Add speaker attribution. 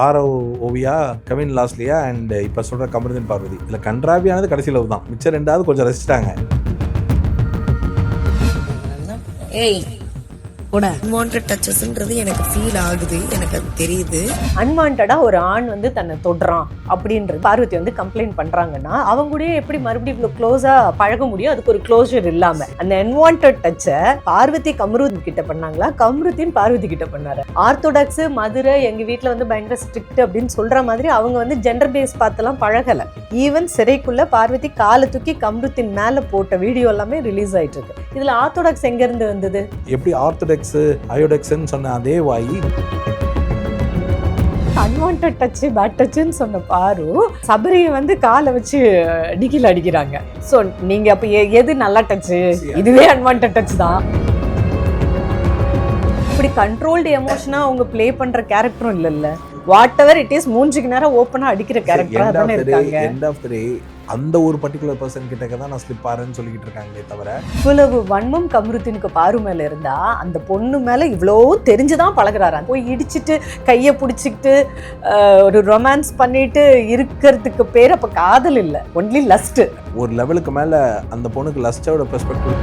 Speaker 1: Aarav Oviya, Kavin Losliya and இப்போ சொல்கிற கமருதீன் பார்வதி. இதில் கன்றாவியானது கடைசி லவ் தான். மிச்சம் ரெண்டாவது கொஞ்சம் ரசிச்சிட்டாங்க.
Speaker 2: அன்வான்டட் டச்சஸ்ன்றது எனக்கு ஃபீல் ஆகுது, எனக்கு அது தெரியுது.
Speaker 3: அன்வான்டா ஒரு ஆண் வந்து தன்னை தொடுறான் அப்படின்றது பார்வதி வந்து கம்ப்ளைண்ட் பண்றாங்கன்னா அவங்க கூட எப்படி மறுபடியும் இவ்வளவு க்ளோஸா பழக முடியும்? அதுக்கு ஒரு க்ளோஷர் இல்லாம அந்த அன்வான்டட் டச்சை பார்வதி கமருதீன் கிட்ட பண்ணாங்களா, கமருதீன் பார்வதி கிட்ட பண்ணாரு? ஆர்த்தோடாக்ஸ் மதுரை எங்க வீட்டுல வந்து பயங்கர ஸ்ட்ரிக்ட் அப்படின்னு சொல்ற மாதிரி அவங்க வந்து ஜெண்டர் பேஸ் பார்த்தெல்லாம் பழகல. ஈவன் சிறைக்குள்ள பார்வதி காலை தூக்கி கமருதீன் மேல போட்ட வீடியோ எல்லாமே ரிலீஸ் ஆயிட்டு இருக்கு. இதுல ஆர்த்தோடாக்ஸ் எங்க இருந்து வந்தது?
Speaker 1: எப்படி ஆர்த்தோடாக்ஸ் அயோடெக்ஸ்ன்னு சொன்ன அதே வாயி
Speaker 3: அன்வான்டட் டச் பேட் டச்னு சொன்ன பாரு சபரியை வந்து காலை வச்சு டிக்கில அடிக்கிறாங்க. ஸோ நீங்க அப்ப எது நல்லா டச்சு? இதுவே அன்வான்டட் டச் தான். இப்படி கண்ட்ரோல்டு எமோஷனா அவங்க பிளே பண்ற கேரக்டரும் இல்லைல்ல. வாட் எவர் இட் இஸ், மூஞ்சிக்கு நேரம் ஓப்பனா அடிக்கிற கேரக்டரா தானே இருக்காங்க.
Speaker 1: எண்ட் ஆஃப் தி டே அந்த ஒரு பர்டிகுலர் பர்சன் கிட்ட தான் நான் ஸ்லிப் ஆறேன்னு சொல்லிக்கிட்டு இருக்காங்களே தவிர
Speaker 3: இவ்வளவு வன்மம் கமருதீனுக்கு பாரு மேல இருந்தா அந்த பொண்ணு மேல இவ்வளோ தெரிஞ்சுதான் பழகுறாரு. போய் இடிச்சிட்டு கையை பிடிச்சிக்கிட்டு ஒரு ரொமான்ஸ் பண்ணிட்டு இருக்கிறதுக்கு பேர் அப்ப காதல் இல்லை, ஒன்லி லஸ்ட்.
Speaker 1: ஒரு லெவலுக்கு மேல அந்த பொண்ணுக்கு லஸ்டோட பெர்ஸ்பெக்டிவ்